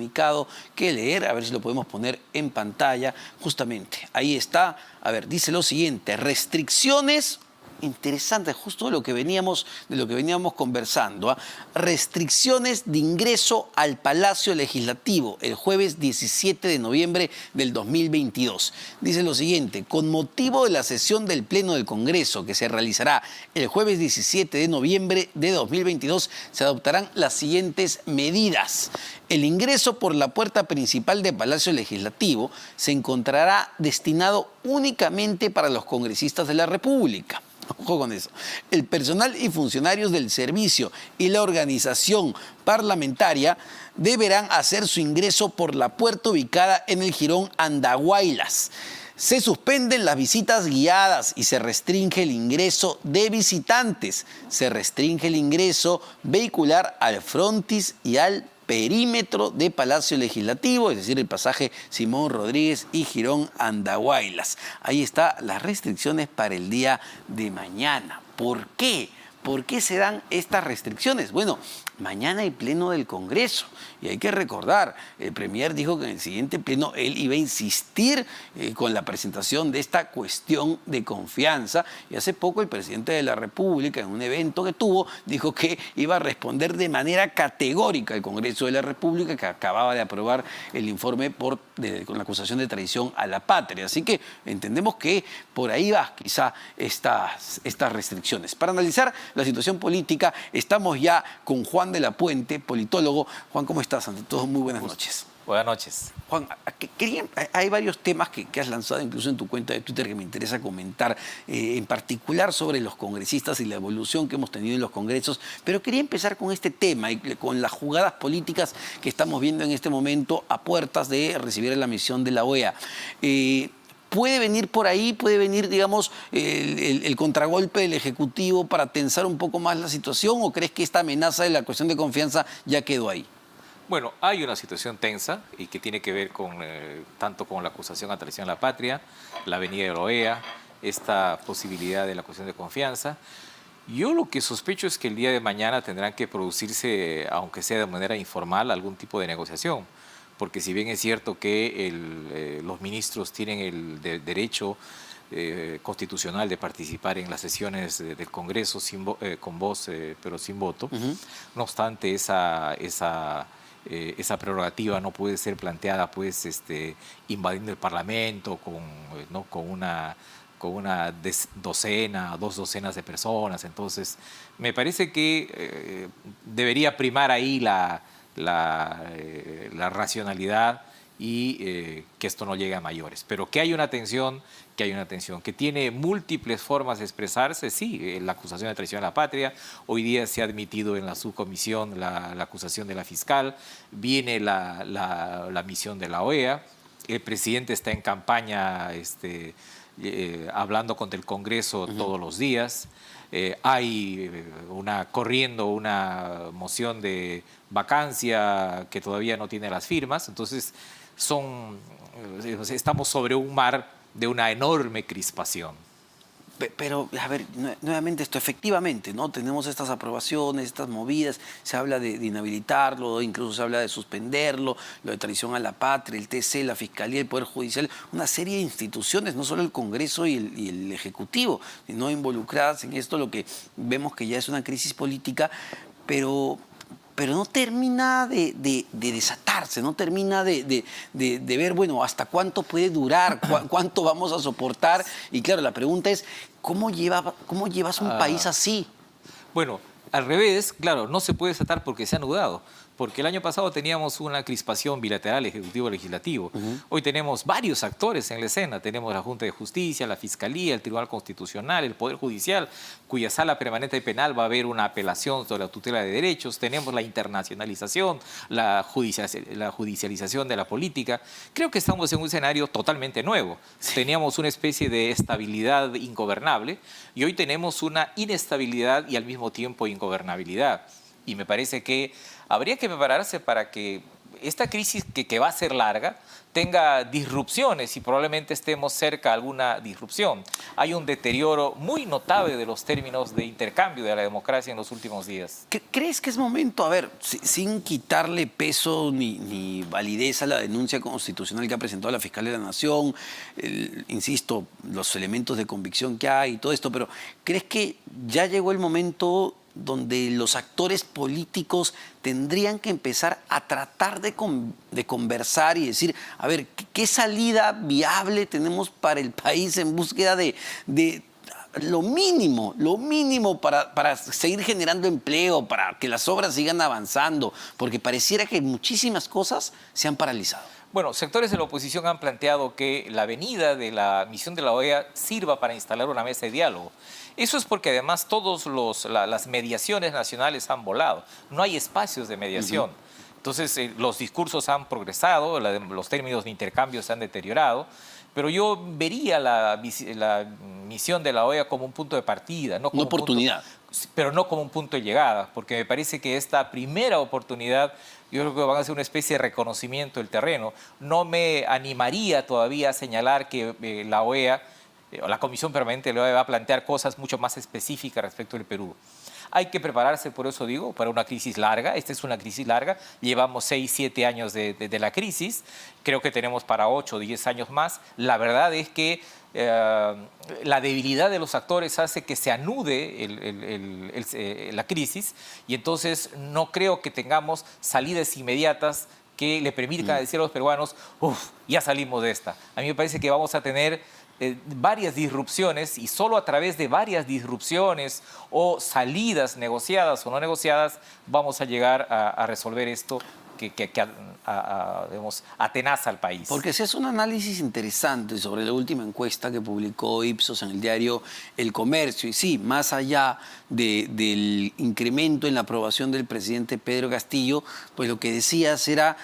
comunicado que leer, a ver si lo podemos poner en pantalla. Justamente, ahí está. A ver, dice lo siguiente: restricciones. Interesante, justo de lo que veníamos conversando. Restricciones de ingreso al Palacio Legislativo el jueves 17 de noviembre del 2022. Dice lo siguiente: con motivo de la sesión del Pleno del Congreso que se realizará el jueves 17 de noviembre de 2022, se adoptarán las siguientes medidas. El ingreso por la puerta principal del Palacio Legislativo se encontrará destinado únicamente para los congresistas de la República. Ojo con eso. El personal y funcionarios del servicio y la organización parlamentaria deberán hacer su ingreso por la puerta ubicada en el jirón Andahuaylas. Se suspenden las visitas guiadas y se restringe el ingreso de visitantes. Se restringe el ingreso vehicular al frontis y al perímetro de Palacio Legislativo, es decir, el pasaje Simón Rodríguez y jirón Andahuaylas. Ahí están las restricciones para el día de mañana. ¿Por qué? ¿Por qué se dan estas restricciones? Bueno, mañana hay pleno del Congreso y hay que recordar, el premier dijo que en el siguiente pleno él iba a insistir con la presentación de esta cuestión de confianza, y hace poco el presidente de la República, en un evento que tuvo, dijo que iba a responder de manera categórica al Congreso de la República, que acababa de aprobar el informe con la acusación de traición a la patria. Así que entendemos que por ahí va quizá estas restricciones. Para analizar la situación política estamos ya con Juan de la Puente, politólogo. Juan, ¿cómo estás? Ante todo, muy buenas noches. Buenas noches. Juan, hay varios temas que has lanzado incluso en tu cuenta de Twitter que me interesa comentar, en particular sobre los congresistas y la evolución que hemos tenido en los congresos, pero quería empezar con este tema y con las jugadas políticas que estamos viendo en este momento a puertas de recibir la misión de la OEA. ¿Puede venir por ahí, puede venir, digamos, el contragolpe del Ejecutivo para tensar un poco más la situación, o crees que esta amenaza de la cuestión de confianza ya quedó ahí? Bueno, hay una situación tensa y que tiene que ver con tanto con la acusación a traición a la patria, la venida de la OEA, esta posibilidad de la cuestión de confianza. Yo lo que sospecho es que el día de mañana tendrán que producirse, aunque sea de manera informal, algún tipo de negociación. Porque si bien es cierto que los ministros tienen el derecho constitucional de participar en las sesiones del Congreso con voz pero sin voto, no obstante esa prerrogativa no puede ser planteada pues invadiendo el Parlamento con una docena, 2 docenas de personas. Entonces me parece que debería primar ahí la racionalidad y que esto no llegue a mayores. Pero que hay una tensión, que tiene múltiples formas de expresarse, sí, la acusación de traición a la patria, hoy día se ha admitido en la subcomisión la acusación de la fiscal, viene la misión de la OEA, el presidente está en campaña hablando contra el Congreso todos los días. Hay corriendo una moción de vacancia que todavía no tiene las firmas. Entonces estamos sobre un mar de una enorme crispación. Pero, a ver, nuevamente esto, efectivamente, ¿no? Tenemos estas aprobaciones, estas movidas, se habla de inhabilitarlo, incluso se habla de suspenderlo, lo de traición a la patria, el TC, la Fiscalía, el Poder Judicial, una serie de instituciones, no solo el Congreso y el Ejecutivo, sino involucradas en esto, lo que vemos que ya es una crisis política, pero no termina de desatarse, no termina de ver, bueno, hasta cuánto puede durar, cuánto vamos a soportar. Y claro, la pregunta es, ¿cómo llevas un país así? Bueno, al revés, claro, no se puede desatar porque se ha anudado. Porque el año pasado teníamos una crispación bilateral ejecutivo-legislativo. Hoy tenemos varios actores en la escena. Tenemos la Junta de Justicia, la Fiscalía, el Tribunal Constitucional, el Poder Judicial, cuya sala permanente penal va a haber una apelación sobre la tutela de derechos. Tenemos la internacionalización, la judicialización de la política. Creo que estamos en un escenario totalmente nuevo. Teníamos una especie de estabilidad ingobernable y hoy tenemos una inestabilidad y al mismo tiempo ingobernabilidad. Y me parece que habría que prepararse para que esta crisis que va a ser larga tenga disrupciones y probablemente estemos cerca de alguna disrupción. Hay un deterioro muy notable de los términos de intercambio de la democracia en los últimos días. ¿Crees que es momento, a ver, sin quitarle peso ni validez a la denuncia constitucional que ha presentado la Fiscalía de la Nación, insisto, los elementos de convicción que hay y todo esto, pero ¿crees que ya llegó el momento donde los actores políticos tendrían que empezar a tratar de conversar y decir, a ver, ¿qué salida viable tenemos para el país en búsqueda de lo mínimo para seguir generando empleo, para que las obras sigan avanzando? Porque pareciera que muchísimas cosas se han paralizado. Bueno, sectores de la oposición han planteado que la venida de la misión de la OEA sirva para instalar una mesa de diálogo. Eso es porque además todas las mediaciones nacionales han volado. No hay espacios de mediación. Entonces, los discursos han progresado, los términos de intercambio se han deteriorado, pero yo vería la misión de la OEA como un punto de partida. No como una oportunidad. Pero no como un punto de llegada, porque me parece que esta primera oportunidad, yo creo que van a ser una especie de reconocimiento del terreno. No me animaría todavía a señalar que la OEA, la Comisión Permanente de la OEA, va a plantear cosas mucho más específicas respecto del Perú. Hay que prepararse, por eso digo, para una crisis larga. Esta es una crisis larga. Llevamos 6, 7 años de la crisis. Creo que tenemos para 8 o 10 años más. La verdad es que la debilidad de los actores hace que se anude la crisis y entonces no creo que tengamos salidas inmediatas que le permitan decir a los peruanos, ya salimos de esta. A mí me parece que vamos a tener varias disrupciones y solo a través de varias disrupciones o salidas negociadas o no negociadas vamos a llegar a resolver esto que digamos, atenaza al país. Porque se hace un análisis interesante sobre la última encuesta que publicó Ipsos en el diario El Comercio. Y sí, más allá del incremento en la aprobación del presidente Pedro Castillo, pues lo que decías era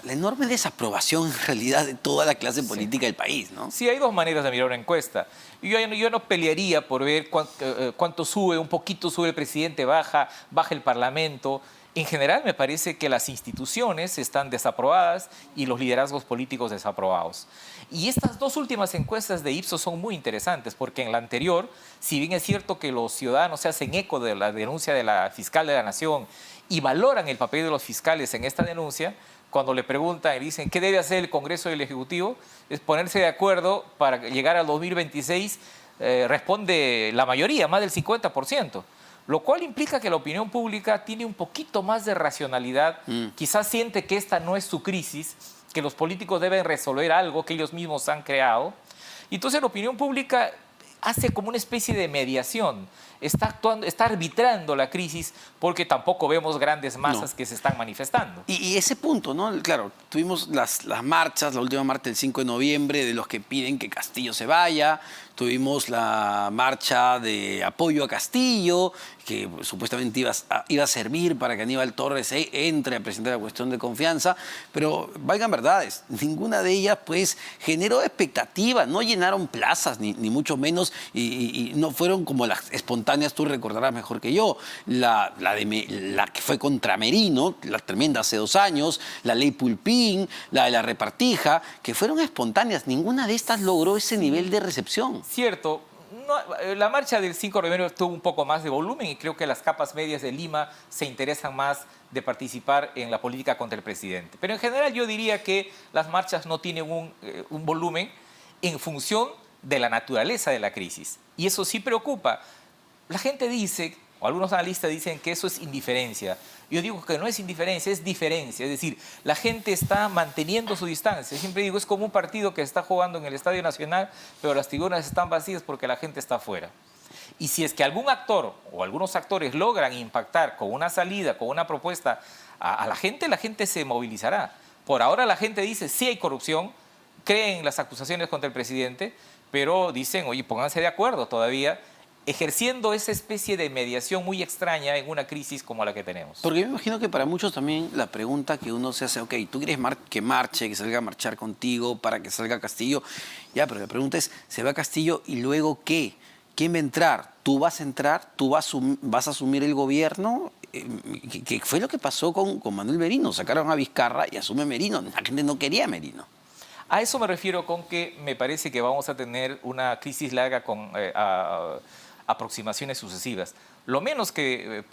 la enorme desaprobación en realidad de toda la clase política del país, ¿no? Sí, hay dos maneras de mirar una encuesta. Yo no pelearía por ver cuánto sube, un poquito sube el presidente, baja el Parlamento. En general me parece que las instituciones están desaprobadas y los liderazgos políticos desaprobados. Y estas dos últimas encuestas de Ipsos son muy interesantes porque en la anterior, si bien es cierto que los ciudadanos se hacen eco de la denuncia de la fiscal de la Nación y valoran el papel de los fiscales en esta denuncia, cuando le preguntan y dicen qué debe hacer el Congreso y el Ejecutivo, es ponerse de acuerdo para llegar al 2026, responde la mayoría, más del 50%. Lo cual implica que la opinión pública tiene un poquito más de racionalidad, quizás siente que esta no es su crisis, que los políticos deben resolver algo que ellos mismos han creado. Y entonces la opinión pública hace como una especie de mediación, está arbitrando la crisis porque tampoco vemos grandes masas que se están manifestando. Y ese punto, ¿no? Claro, tuvimos las marchas, la última marcha del 5 de noviembre de los que piden que Castillo se vaya, tuvimos la marcha de apoyo a Castillo, que supuestamente iba a servir para que Aníbal Torres entre a presentar la cuestión de confianza, pero valgan verdades, ninguna de ellas pues generó expectativa, no llenaron plazas, ni mucho menos, y no fueron como las espontáneas, tú recordarás mejor que yo, la que fue contra Merino, la tremenda hace 2 años, la ley Pulpín, la de la repartija, que fueron espontáneas, ninguna de estas logró ese nivel de recepción. Cierto. No, la marcha del 5 de noviembre tuvo un poco más de volumen y creo que las capas medias de Lima se interesan más de participar en la política contra el presidente. Pero en general yo diría que las marchas no tienen un volumen en función de la naturaleza de la crisis. Y eso sí preocupa. La gente dice, o algunos analistas dicen que eso es indiferencia. Yo digo que no es indiferencia, es diferencia. Es decir, la gente está manteniendo su distancia. Siempre digo, es como un partido que está jugando en el Estadio Nacional, pero las tribunas están vacías porque la gente está afuera. Y si es que algún actor o algunos actores logran impactar con una salida, con una propuesta a la gente se movilizará. Por ahora la gente dice, sí hay corrupción, creen las acusaciones contra el presidente, pero dicen, oye, pónganse de acuerdo todavía, ejerciendo esa especie de mediación muy extraña en una crisis como la que tenemos. Porque yo me imagino que para muchos también la pregunta que uno se hace, ok, tú quieres que marche, que salga a marchar contigo para que salga Castillo, ya, pero la pregunta es, ¿se va Castillo y luego qué? ¿Quién va a entrar? ¿Tú vas a entrar? ¿Tú vas a asumir el gobierno? que fue lo que pasó con Manuel Merino. Sacaron a Vizcarra y asume Merino. La gente no quería a Merino. A eso me refiero con que me parece que vamos a tener una crisis larga con aproximaciones sucesivas. Lo menos que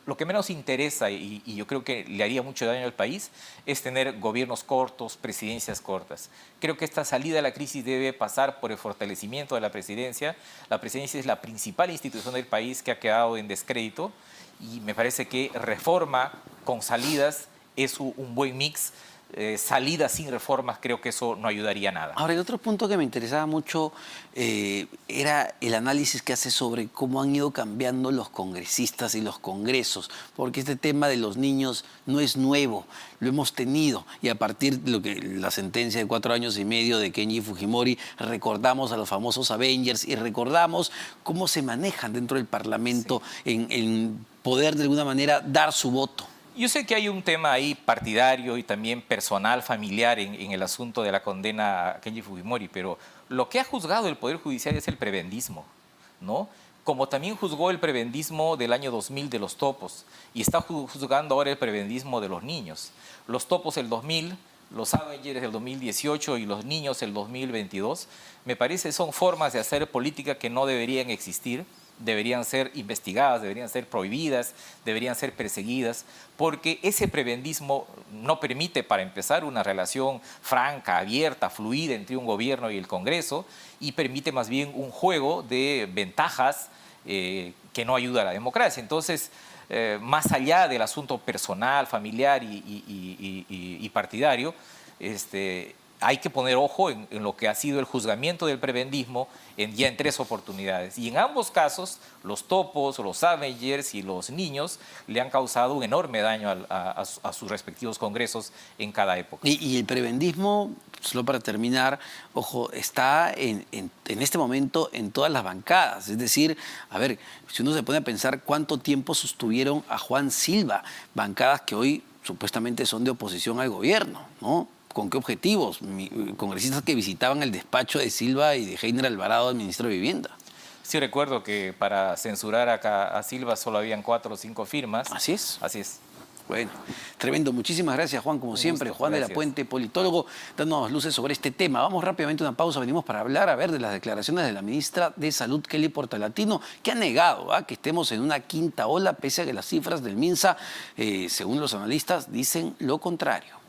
lo que menos interesa y yo creo que le haría mucho daño al país es tener gobiernos cortos, presidencias cortas. Creo que esta salida de la crisis debe pasar por el fortalecimiento de la presidencia. La presidencia es la principal institución del país que ha quedado en descrédito y me parece que reforma con salidas es un buen mix. Salidas sin reformas, creo que eso no ayudaría a nada. Ahora, el otro punto que me interesaba mucho era el análisis que hace sobre cómo han ido cambiando los congresistas y los congresos, porque este tema de los niños no es nuevo, lo hemos tenido, y a partir de la sentencia de 4 años y medio de Kenji Fujimori, recordamos a los famosos Avengers y recordamos cómo se manejan dentro del Parlamento en poder de alguna manera dar su voto. Yo sé que hay un tema ahí partidario y también personal, familiar en el asunto de la condena a Kenji Fujimori, pero lo que ha juzgado el Poder Judicial es el prebendismo, ¿no? Como también juzgó el prebendismo del año 2000 de los topos y está juzgando ahora el prebendismo de los niños. Los topos el 2000, los Avengers el 2018 y los niños el 2022, me parece son formas de hacer política que no deberían existir. Deberían ser investigadas, deberían ser prohibidas, deberían ser perseguidas, porque ese prebendismo no permite, para empezar, una relación franca, abierta, fluida entre un gobierno y el Congreso, y permite más bien un juego de ventajas que no ayuda a la democracia. Entonces, más allá del asunto personal, familiar y partidario, hay que poner ojo en lo que ha sido el juzgamiento del prebendismo ya en 3 oportunidades. Y en ambos casos, los topos, los Avengers y los niños le han causado un enorme daño a sus respectivos congresos en cada época. Y el prebendismo, solo para terminar, ojo, está en este momento en todas las bancadas. Es decir, a ver, si uno se pone a pensar cuánto tiempo sostuvieron a Juan Silva, bancadas que hoy supuestamente son de oposición al gobierno, ¿no? ¿Con qué objetivos? Congresistas que visitaban el despacho de Silva y de Heiner Alvarado, el ministro de Vivienda. Sí, recuerdo que para censurar a Silva solo habían 4 o 5 firmas. Así es. Así es. Bueno, tremendo. Muchísimas gracias, Juan, como siempre. Gusto, Juan gracias. de la Puente, politólogo, dándonos luces sobre este tema. Vamos rápidamente a una pausa. Venimos para hablar, de las declaraciones de la ministra de Salud, Kelly Portalatino, que ha negado que estemos en una 5ª ola, pese a que las cifras del MINSA, según los analistas, dicen lo contrario.